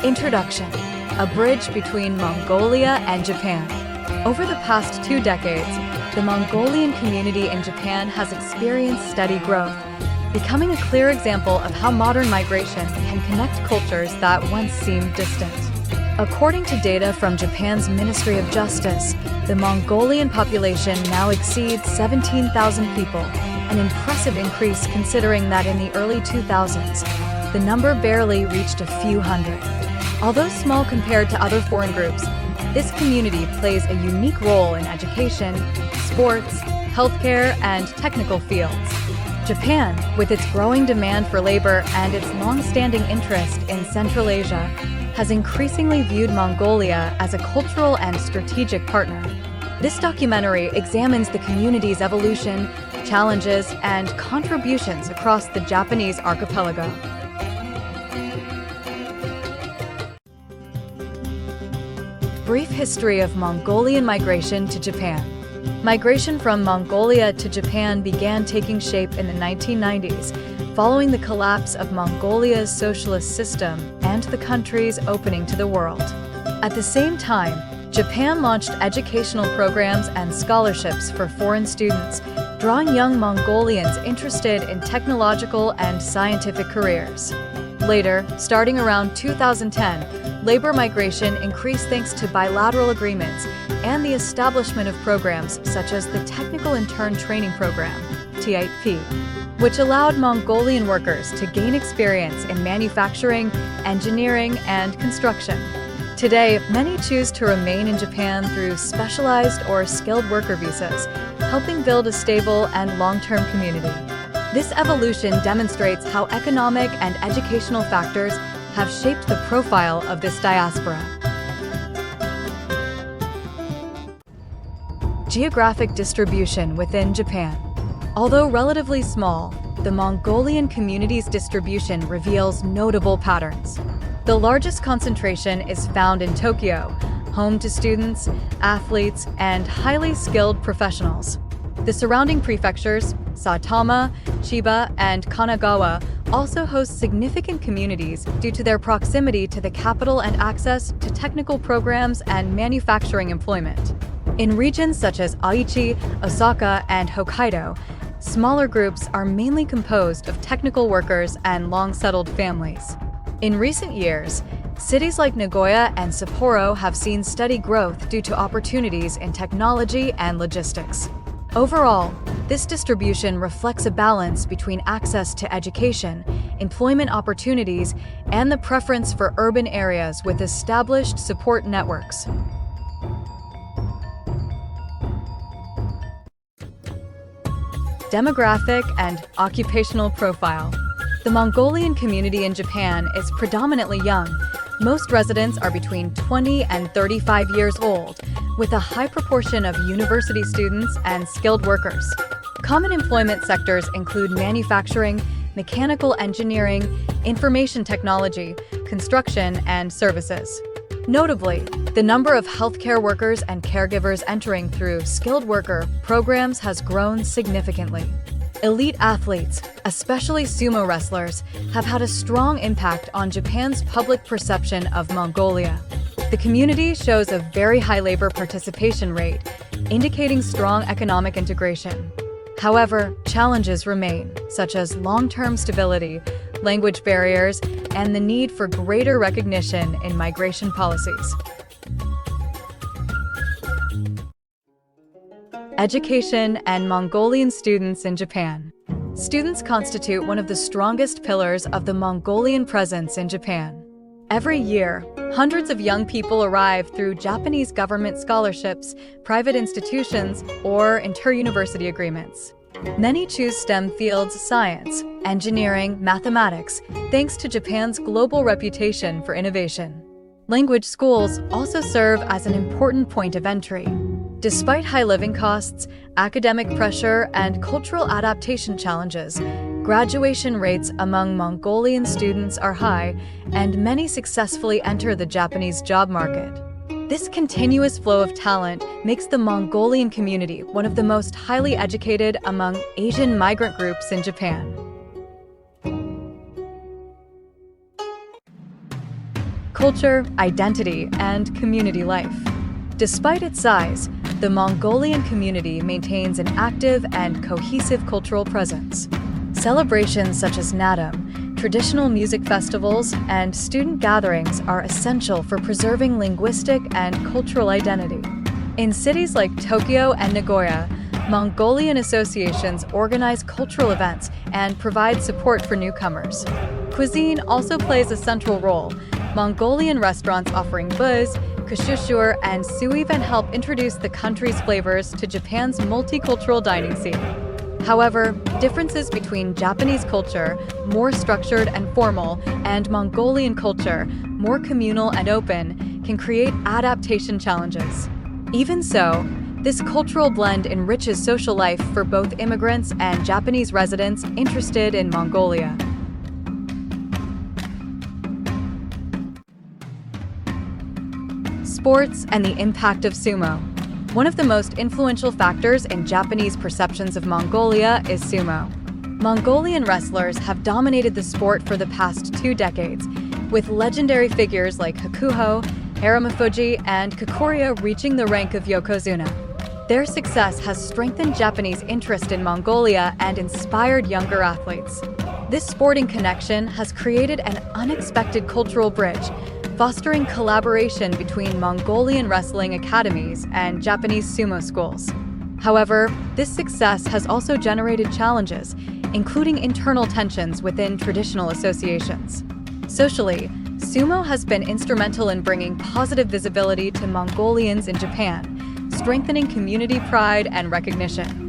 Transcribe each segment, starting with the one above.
Introduction: a bridge between Mongolia and Japan. Over the past 2 decades, the Mongolian community in Japan has experienced steady growth, becoming a clear example of how modern migration can connect cultures that once seemed distant. According to data from Japan's Ministry of Justice, the Mongolian population now exceeds 17,000 people, an impressive increase considering that in the early 2000s, the number barely reached a few hundred. Although small compared to other foreign groups, this community plays a unique role in education, sports, healthcare, and technical fields. Japan, with its growing demand for labor and its long-standing interest in Central Asia, has increasingly viewed Mongolia as a cultural and strategic partner. This documentary examines the community's evolution, challenges, and contributions across the Japanese archipelago. Brief history of Mongolian migration to Japan. Migration from Mongolia to Japan began taking shape in the 1990s, following the collapse of Mongolia's socialist system and the country's opening to the world. At the same time, Japan launched educational programs and scholarships for foreign students, drawing young Mongolians interested in technological and scientific careers. Later, starting around 2010, labor migration increased thanks to bilateral agreements and the establishment of programs such as the Technical Intern Training Program, TIP, which allowed Mongolian workers to gain experience in manufacturing, engineering, and construction. Today, many choose to remain in Japan through specialized or skilled worker visas, helping build a stable and long-term community. This evolution demonstrates how economic and educational factors have shaped the profile of this diaspora. Geographic distribution within Japan. Although relatively small, the Mongolian community's distribution reveals notable patterns. The largest concentration is found in Tokyo, home to students, athletes, and highly skilled professionals. The surrounding prefectures, Saitama, Chiba, and Kanagawa, also host significant communities due to their proximity to the capital and access to technical programs and manufacturing employment. In regions such as Aichi, Osaka, and Hokkaido, smaller groups are mainly composed of technical workers and long-settled families. In recent years, cities like Nagoya and Sapporo have seen steady growth due to opportunities in technology and logistics. Overall, this distribution reflects a balance between access to education, employment opportunities, and the preference for urban areas with established support networks. Demographic and occupational profile. The Mongolian community in Japan is predominantly young. Most residents are between 20 and 35 years old, with a high proportion of university students and skilled workers. Common employment sectors include manufacturing, mechanical engineering, information technology, construction, and services. Notably, the number of healthcare workers and caregivers entering through skilled worker programs has grown significantly. Elite athletes, especially sumo wrestlers, have had a strong impact on Japan's public perception of Mongolia. The community shows a very high labor participation rate, indicating strong economic integration. However, challenges remain, such as long-term stability, language barriers, and the need for greater recognition in migration policies. Education and Mongolian students in Japan. Students constitute one of the strongest pillars of the Mongolian presence in Japan. Every year, hundreds of young people arrive through Japanese government scholarships, private institutions, or inter-university agreements. Many choose STEM fields, science, engineering, mathematics, thanks to Japan's global reputation for innovation. Language schools also serve as an important point of entry. Despite high living costs, academic pressure, and cultural adaptation challenges, Graduation rates among Mongolian students are high, and many successfully enter the Japanese job market. This continuous flow of talent makes the Mongolian community one of the most highly educated among Asian migrant groups in Japan. Culture, identity, and community life. Despite its size, the Mongolian community maintains an active and cohesive cultural presence. Celebrations such as Naadam, traditional music festivals, and student gatherings are essential for preserving linguistic and cultural identity. In cities like Tokyo and Nagoya, Mongolian associations organize cultural events and provide support for newcomers. Cuisine also plays a central role. Mongolian restaurants offering buzz, kashushur, and suivan help introduce the country's flavors to Japan's multicultural dining scene. However, differences between Japanese culture, more structured and formal, and Mongolian culture, more communal and open, can create adaptation challenges. Even so, this cultural blend enriches social life for both immigrants and Japanese residents interested in Mongolia. Sports and the impact of sumo. One of the most influential factors in Japanese perceptions of Mongolia is sumo. Mongolian wrestlers have dominated the sport for the past 2 decades, with legendary figures like Hakuho, Haramafuji, and Kikuria reaching the rank of yokozuna. Their success has strengthened Japanese interest in Mongolia and inspired younger athletes. This sporting connection has created an unexpected cultural bridge, fostering collaboration between Mongolian wrestling academies and Japanese sumo schools. However, this success has also generated challenges, including internal tensions within traditional associations. Socially, sumo has been instrumental in bringing positive visibility to Mongolians in Japan, strengthening community pride and recognition.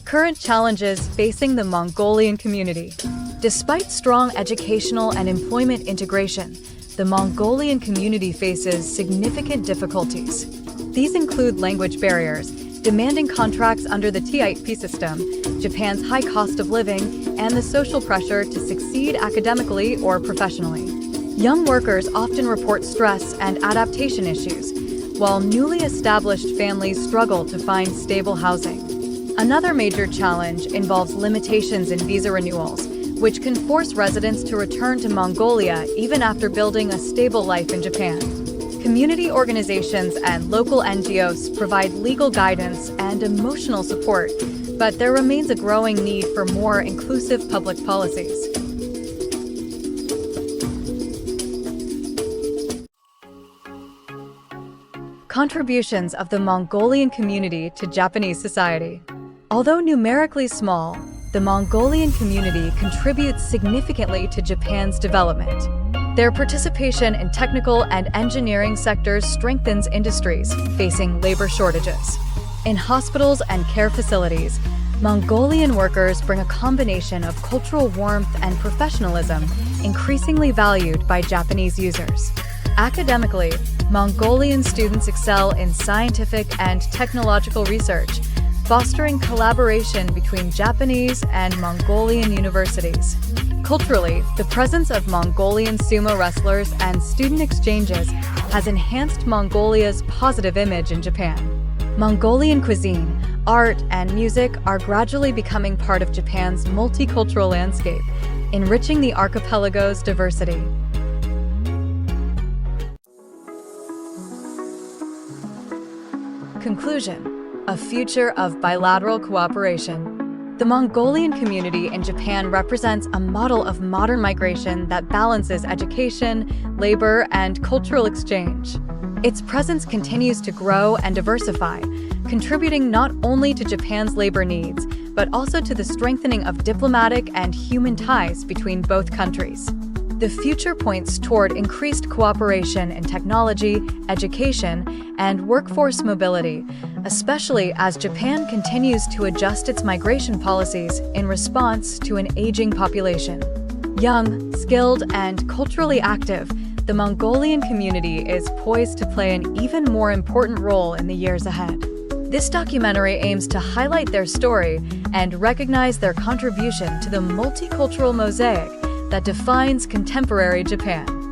Current challenges facing the Mongolian community. Despite strong educational and employment integration, the Mongolian community faces significant difficulties. These include language barriers, demanding contracts under the TIP system, Japan's high cost of living, and the social pressure to succeed academically or professionally. Young workers often report stress and adaptation issues, while newly established families struggle to find stable housing. Another major challenge involves limitations in visa renewals, which can force residents to return to Mongolia even after building a stable life in Japan. Community organizations and local NGOs provide legal guidance and emotional support, but there remains a growing need for more inclusive public policies. Contributions of the Mongolian community to Japanese society. Although numerically small, the Mongolian community contributes significantly to Japan's development. Their participation in technical and engineering sectors strengthens industries facing labor shortages. In hospitals and care facilities, Mongolian workers bring a combination of cultural warmth and professionalism, increasingly valued by Japanese users. Academically, Mongolian students excel in scientific and technological research, fostering collaboration between Japanese and Mongolian universities. Culturally, the presence of Mongolian sumo wrestlers and student exchanges has enhanced Mongolia's positive image in Japan. Mongolian cuisine, art, and music are gradually becoming part of Japan's multicultural landscape, enriching the archipelago's diversity. Conclusion: a future of bilateral cooperation. The Mongolian community in Japan represents a model of modern migration that balances education, labor, and cultural exchange. Its presence continues to grow and diversify, contributing not only to Japan's labor needs, but also to the strengthening of diplomatic and human ties between both countries. The future points toward increased cooperation in technology, education, and workforce mobility, especially as Japan continues to adjust its migration policies in response to an aging population. Young, skilled, and culturally active, the Mongolian community is poised to play an even more important role in the years ahead. This documentary aims to highlight their story and recognize their contribution to the multicultural mosaic that defines contemporary Japan.